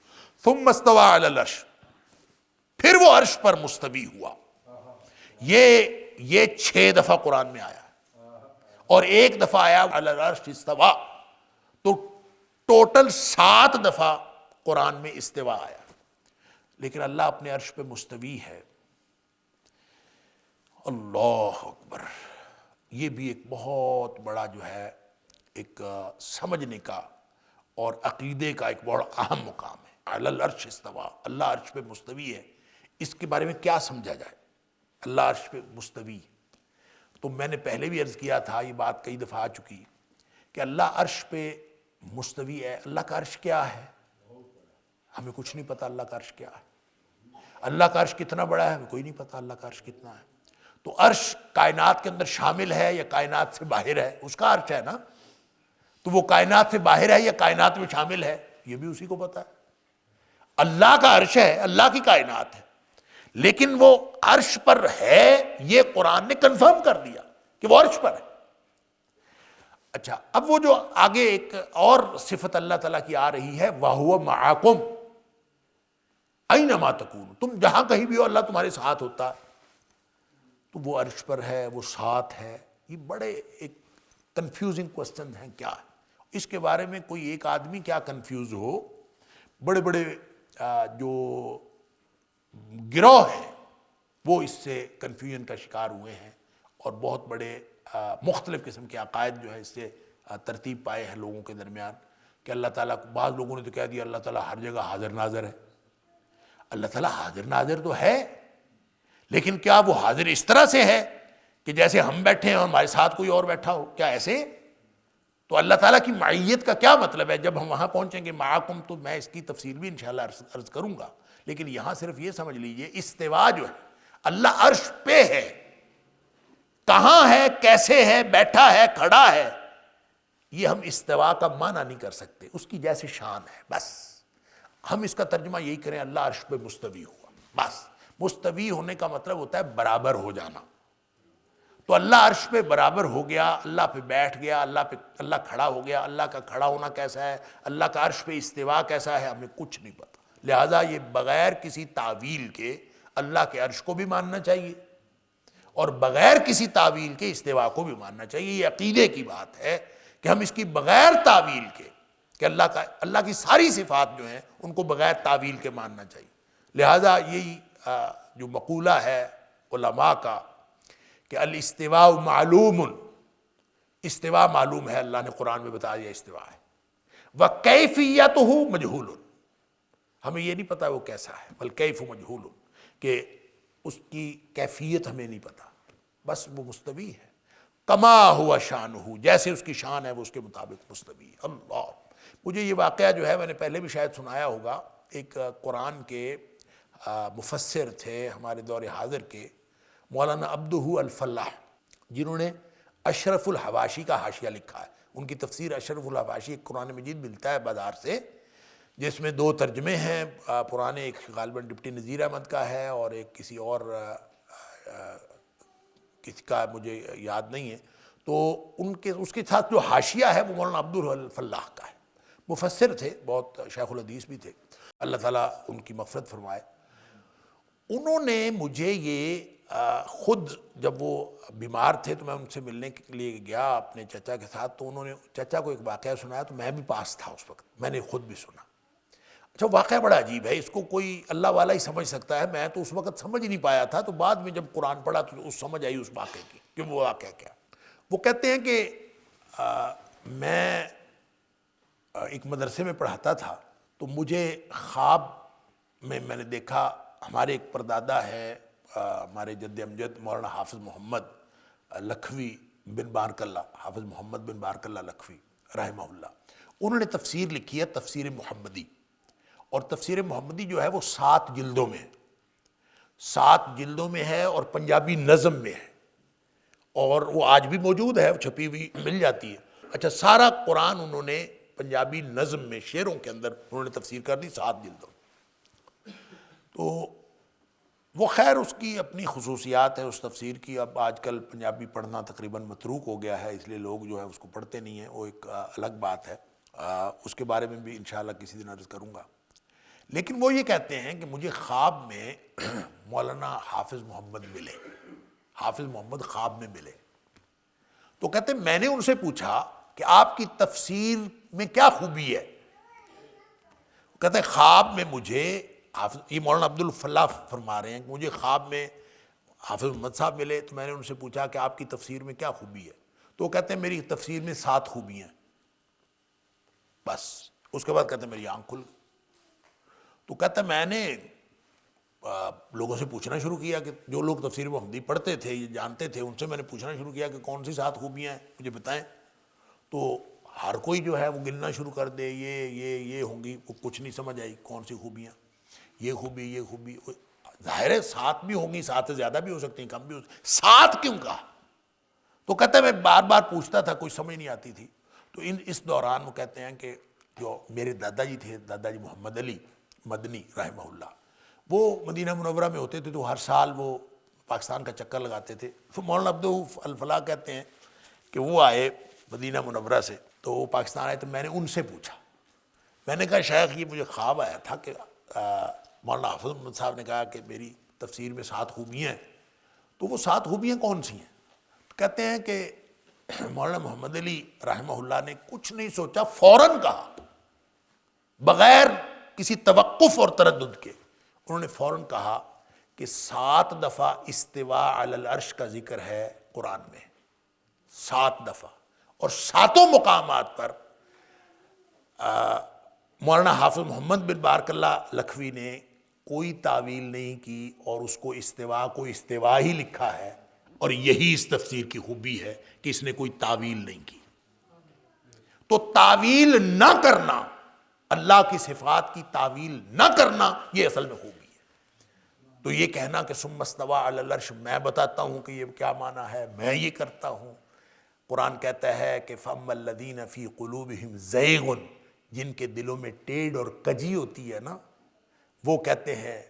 ثم استوى علی العرش، پھر وہ عرش پر مستوی ہوا، یہ 6 دفعہ قرآن میں آیا اور 1 دفعہ آیا علی العرش استوى، تو ٹوٹل 7 دفعہ قرآن میں استوا آیا، لیکن اللہ اپنے عرش پہ مستوی ہے۔ اللہ اکبر، یہ بھی ایک بہت بڑا جو ہے ایک سمجھنے کا اور عقیدے کا ایک بڑا اہم مقام ہے۔ علی العرش استوا، اللہ عرش پہ مستوی ہے، اس کے بارے میں کیا سمجھا جائے، اللہ عرش پہ مستوی، تو میں نے پہلے بھی عرض کیا تھا، یہ بات کئی دفعہ آ چکی کہ اللہ عرش پہ مستوی ہے، اللہ کا عرش کیا ہے، ہمیں کچھ نہیں پتا اللہ کا عرش کیا ہے، اللہ کا عرش کتنا بڑا ہے ہمیں کوئی نہیں پتا اللہ کا عرش کتنا ہے، تو عرش کائنات کے اندر شامل ہے یا کائنات سے باہر ہے، اس کا عرش ہے نا، تو وہ کائنات سے باہر ہے یا کائنات میں شامل ہے، یہ بھی اسی کو پتا ہے۔ اللہ کا عرش ہے، اللہ کی کائنات ہے، لیکن وہ عرش پر ہے یہ قرآن نے کنفرم کر دیا کہ وہ عرش پر ہے۔ اچھا، اب وہ جو آگے ایک اور صفت اللہ تعالیٰ کی آ رہی ہے، وَهُوَ مَعَكُمْ أَيْنَمَا تَكُونُوا، تم جہاں کہیں بھی ہو اللہ تمہارے ساتھ ہوتا ہے، تو وہ عرش پر ہے، وہ ساتھ ہے، یہ بڑے ایک کنفیوزنگ کوسچن ہیں، کیا ہے اس کے بارے میں کوئی ایک آدمی کیا کنفیوز ہو، بڑے بڑے جو گروہ ہیں وہ اس سے کنفیوژن کا شکار ہوئے ہیں، اور بہت بڑے مختلف قسم کے عقائد جو ہے اس سے ترتیب پائے ہیں لوگوں کے درمیان، کہ اللہ تعالیٰ کو بعض لوگوں نے تو کہہ دیا اللہ تعالیٰ ہر جگہ حاضر ناظر ہے۔ اللہ تعالیٰ حاضر ناظر تو ہے، لیکن کیا وہ حاضر اس طرح سے ہے کہ جیسے ہم بیٹھے ہیں اور ہمارے ساتھ کوئی اور بیٹھا ہو، کیا ایسے؟ تو اللہ تعالیٰ کی معیت کا کیا مطلب ہے؟ جب ہم وہاں پہنچیں گے معاکم تو میں اس کی تفصیل بھی انشاءاللہ عرض کروں گا، لیکن یہاں صرف یہ سمجھ لیجئے استوا جو ہے اللہ عرش پہ ہے، کہاں ہے، کیسے ہے، بیٹھا ہے، کھڑا ہے، یہ ہم استوا کا معنی نہیں کر سکتے، اس کی جیسے شان ہے، بس ہم اس کا ترجمہ یہی کریں اللہ عرش پہ مستوی ہوا، بس مستوی ہونے کا مطلب ہوتا ہے برابر ہو جانا. تو اللہ عرش پہ برابر ہو گیا، اللہ پہ بیٹھ گیا، اللہ کھڑا ہو گیا. اللہ کا کھڑا ہونا کیسا ہے، اللہ کا عرش پہ استوا کیسا ہے، ہمیں کچھ نہیں پتا. لہٰذا یہ بغیر کسی تعویل کے اللہ کے عرش کو بھی ماننا چاہیے اور بغیر کسی تعویل کے استوا کو بھی ماننا چاہیے. یہ عقیدے کی بات ہے کہ ہم اس کی بغیر تعویل کے کہ اللہ کی ساری صفات جو ہیں ان کو بغیر تعویل کے ماننا چاہیے. لہٰذا یہی جو مقولہ ہے علماء کا کہ الاستواء معلوم، استوا معلوم ہے، اللہ نے قرآن میں بتا دیا استوا ہے. وَكَيْفِيَّتُهُ مجہول، ہمیں یہ نہیں پتا وہ کیسا ہے، وَالْكَيْفُ مجہول، کہ اس کی کیفیت ہمیں نہیں پتا، بس وہ مستوی ہے. کما ہوا شانہ، جیسے اس کی شان ہے وہ اس کے مطابق مستوی ہے. اللہ، مجھے یہ واقعہ جو ہے میں نے پہلے بھی شاید سنایا ہوگا. ایک قرآن کے مفسر تھے ہمارے دور حاضر کے، مولانا عبدہ الفلاح، جنہوں نے اشرف الحواشی کا حاشیہ لکھا ہے. ان کی تفسیر اشرف الحواشی ایک قرآن مجید ملتا ہے بازار سے، جس میں 2 ترجمے ہیں پرانے، ایک غالباً ڈپٹی نذیر احمد کا ہے اور ایک کسی اور کسی کا مجھے یاد نہیں ہے. تو اس کے ساتھ جو حاشیہ ہے وہ مولانا عبدہ الفلاح کا ہے. مفسر تھے، بہت شیخ الحدیث بھی تھے، اللہ تعالیٰ ان کی مغفرت فرمائے. انہوں نے مجھے یہ خود، جب وہ بیمار تھے تو میں ان سے ملنے کے لیے گیا اپنے چچا کے ساتھ، تو انہوں نے چچا کو ایک واقعہ سنایا، تو میں بھی پاس تھا اس وقت، میں نے خود بھی سنا. اچھا واقعہ بڑا عجیب ہے، اس کو کوئی اللہ والا ہی سمجھ سکتا ہے، میں تو اس وقت سمجھ نہیں پایا تھا. تو بعد میں جب قرآن پڑھا تو اس سمجھ آئی اس واقعے کی کہ وہ واقعہ کیا. وہ کہتے ہیں کہ میں ایک مدرسے میں پڑھاتا تھا، تو مجھے خواب میں نے دیکھا، ہمارے ایک پردادا ہے، ہمارے جد امجد مولانا حافظ محمد لکھوی بن بارک اللہ، حافظ محمد بن بارک اللہ لکھوی رحمہ اللہ. انہوں نے تفسیر لکھی ہے، تفسیر محمدی. اور تفسیر محمدی جو ہے وہ 7 جلدوں میں ہے، 7 جلدوں میں ہے اور پنجابی نظم میں ہے، اور وہ آج بھی موجود ہے، چھپی ہوئی مل جاتی ہے. اچھا، سارا قرآن انہوں نے پنجابی نظم میں شعروں کے اندر انہوں نے تفسیر کر دی 7 جلدوں. تو وہ خیر اس کی اپنی خصوصیات ہے اس تفسیر کی. اب آج کل پنجابی پڑھنا تقریباً متروک ہو گیا ہے، اس لیے لوگ جو ہے اس کو پڑھتے نہیں ہیں، وہ ایک الگ بات ہے، اس کے بارے میں بھی انشاءاللہ کسی دن عرض کروں گا. لیکن وہ یہ کہتے ہیں کہ مجھے خواب میں مولانا حافظ محمد ملے، حافظ محمد خواب میں ملے. تو کہتے ہیں میں نے ان سے پوچھا کہ آپ کی تفسیر میں کیا خوبی ہے. کہتے ہیں خواب میں مجھے یہ مولانا عبد الفلاح فرما رہے ہیں کہ مجھے خواب میں حافظ محمد صاحب ملے، تو میں نے ان سے پوچھا کہ آپ کی تفسیر میں کیا خوبی ہے. تو وہ کہتے ہیں میری تفسیر میں 7 خوبیاں ہیں، بس. اس کے بعد کہتے ہیں میری آنکھ کھل گئی. تو کہتا ہے میں نے لوگوں سے پوچھنا شروع کیا کہ جو لوگ تفسیر محمدی پڑھتے تھے، یہ جانتے تھے، ان سے میں نے پوچھنا شروع کیا کہ کون سی 7 خوبیاں ہیں مجھے بتائیں. تو ہر کوئی جو ہے وہ گننا شروع کر دے، یہ ہوں گی. وہ کچھ نہیں سمجھ آئی کون سی خوبیاں، یہ خوبی. ظاہر ہے 7 بھی ہوں گی، 7 سے زیادہ بھی ہو سکتی ہیں، کم بھی ہو سکتی، 7 کیوں کہا. تو کہتا ہے میں بار بار پوچھتا تھا، کوئی سمجھ نہیں آتی تھی. تو اس دوران وہ کہتے ہیں کہ جو میرے دادا جی تھے، دادا جی محمد علی مدنی رحمہ اللہ، وہ مدینہ منورہ میں ہوتے تھے، تو ہر سال وہ پاکستان کا چکر لگاتے تھے. مولانا عبدہ الفلاح کہتے ہیں کہ وہ آئے مدینہ منورہ سے، تو وہ پاکستان آئے، تو میں نے ان سے پوچھا. میں نے کہا شیخ یہ مجھے خواب آیا تھا کہ مولانا حافظ محمد صاحب نے کہا کہ میری تفسیر میں 7 خوبیاں ہیں. تو وہ 7 خوبیاں کون سی ہیں؟ کہتے ہیں کہ مولانا محمد علی رحمہ اللہ نے کچھ نہیں سوچا، فوراً کہا، بغیر کسی توقف اور تردد کے. انہوں نے فوراً کہا کہ 7 دفعہ استواء علی العرش کا ذکر ہے قرآن میں، 7 دفعہ، اور 7 مقامات پر مولانا حافظ محمد بن بارک اللہ لکھوی نے کوئی تعویل نہیں کی، اور اس کو استواء ہی لکھا ہے. اور یہی اس تفسیر کی خوبی ہے کہ اس نے کوئی تعویل نہیں کی. تو تعویل نہ کرنا، اللہ کی صفات کی تعویل نہ کرنا، یہ اصل میں خوبی ہے. تو یہ کہنا کہ ثم استوى علی العرش، میں بتاتا ہوں کہ یہ کیا معنی ہے، میں یہ کرتا ہوں۔ قرآن کہتا ہے کہ فَأَمَّا الَّذِينَ فِي قُلُوبِهِمْ زَيْغٌ، جن کے دلوں میں ٹیڑھ اور کجی ہوتی ہے نا، وہ کہتے ہیں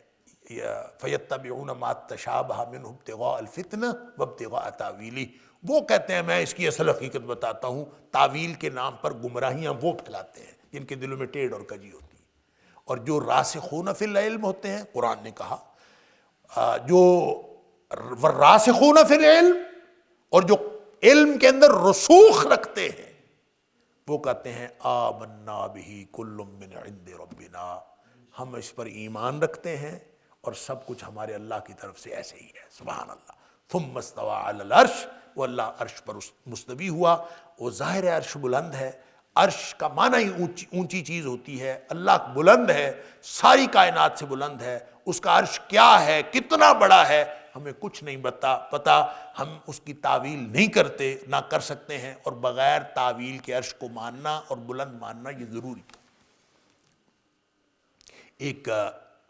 فَيَتَّبِعُونَ مَا تَشَابَهَ مِنْهُ ابْتِغَاءَ الْفِتْنَةِ وَابْتِغَاءَ تَأْوِيلِهِ، وہ کہتے ہیں میں اس کی اصل حقیقت بتاتا ہوں، تعویل کے نام پر گمراہیاں وہ پھیلاتے ہیں جن کے دلوں میں ٹیڑھ اور کجی ہوتی ہے۔ اور جو راسخون فی العلم ہوتے ہیں، قرآن نے کہا جو راسخون فی العلم، اور جو علم کے اندر رسوخ رکھتے ہیں، وہ کہتے ہیں آمنا بہ کل من عند ربنا، ہم اس پر ایمان رکھتے ہیں اور سب کچھ ہمارے اللہ کی طرف سے ایسے ہی ہے۔ سبحان اللہ۔ ثم استوى علی العرش، وہ اللہ عرش پر مستوی ہوا۔ وہ ظاہر ہے عرش بلند ہے، عرش کا معنی ہی اونچی چیز ہوتی ہے۔ اللہ بلند ہے، ساری کائنات سے بلند ہے۔ اس کا عرش کیا ہے، کتنا بڑا ہے، ہمیں کچھ نہیں پتا، ہم اس کی تعویل نہیں کرتے، نہ کر سکتے ہیں، اور بغیر تعویل کے عرش کو ماننا اور بلند ماننا یہ ضروری ہے۔ ایک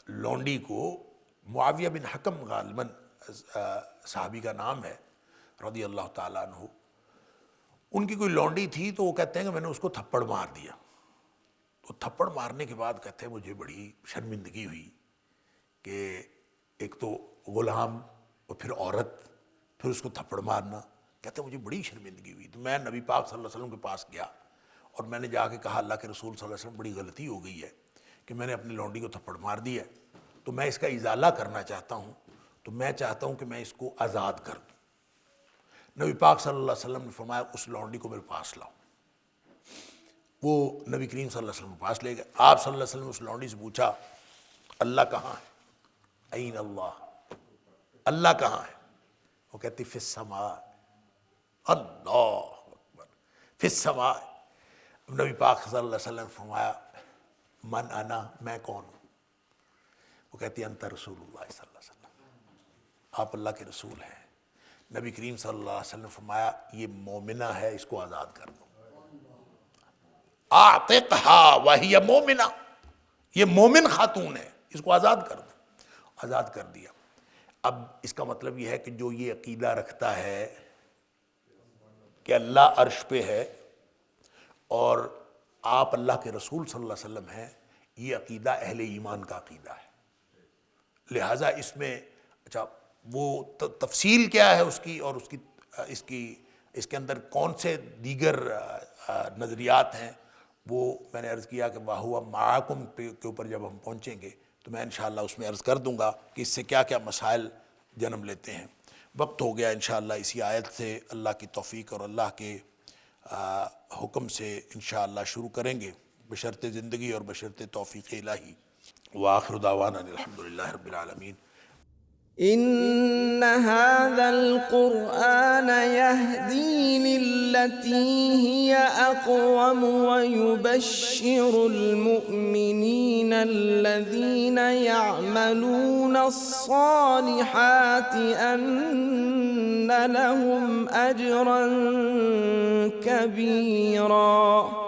لونڈی کو معاویہ بن حکم غالباً صحابی کا نام ہے رضی اللہ تعالیٰ عنہ، ان کی کوئی لونڈی تھی، تو وہ کہتے ہیں کہ میں نے اس کو تھپڑ مار دیا۔ تو تھپڑ مارنے کے بعد کہتے ہیں مجھے بڑی شرمندگی ہوئی کہ ایک تو غلام اور پھر عورت، پھر اس کو تھپڑ مارنا، کہتے ہیں مجھے بڑی شرمندگی ہوئی۔ تو میں نبی پاک صلی اللہ علیہ وسلم کے پاس گیا اور میں نے جا کے کہا اللہ کے رسول صلی اللہ علیہ وسلم بڑی غلطی ہو گئی ہے کہ میں نے اپنی لونڈی کو تھپڑ مار دیا ہے، تو میں اس کا ازالہ کرنا چاہتا ہوں، تو میں چاہتا ہوں کہ میں اس کو آزاد کر دوں۔ نبی پاک صلی اللہ علیہ وسلم نے فرمایا اس لونڈی کو میرے پاس لاؤ۔ وہ نبی کریم صلی اللہ علیہ وسلم کے پاس لے گئے۔ آپ صلی اللہ علیہ وسلم نے اس لونڈی سے پوچھا اللہ کہاں ہے؟ این اللہ، اللہ کہاں ہے؟ وہ کہتی فی السماء، اللہ اکبر، فی السماء۔ نبی پاک صلی اللہ علیہ وسلم نے فرمایا من انا، میں کون ہوں؟ وہ کہتی انت رسول اللہ صلی اللہ علیہ وسلم، آپ اللہ کے رسول ہیں۔ نبی کریم صلی اللہ علیہ وسلم نے فرمایا یہ مومنہ ہے، اس کو آزاد کر دو۔ اعتقھا وہی مومنہ، یہ مومن خاتون ہے، اس کو آزاد کر دو۔ آزاد کر دیا۔ اب اس کا مطلب یہ ہے کہ جو یہ عقیدہ رکھتا ہے کہ اللہ عرش پہ ہے اور آپ اللہ کے رسول صلی اللہ علیہ وسلم ہیں، یہ عقیدہ اہل ایمان کا عقیدہ ہے۔ لہٰذا اس میں اچھا وہ تفصیل کیا ہے اس کی، اور اس کے اندر کون سے دیگر نظریات ہیں، وہ میں نے عرض کیا کہ وَهُوَ مَعَكُمْ کے اوپر جب ہم پہنچیں گے تو میں انشاءاللہ اس میں عرض کر دوں گا کہ اس سے کیا کیا مسائل جنم لیتے ہیں۔ وقت ہو گیا انشاءاللہ اسی آیت سے اللہ کی توفیق اور اللہ کے حکم سے انشاءاللہ شروع کریں گے، بشرط زندگی اور بشرط توفیق الہی۔ وآخر دعوانا الحمدللہ رب العالمین۔ إن هذا القرآن يهدي للتي هي أقوم ويبشر المؤمنين الذين يعملون الصالحات أن لهم أجرا كبيرا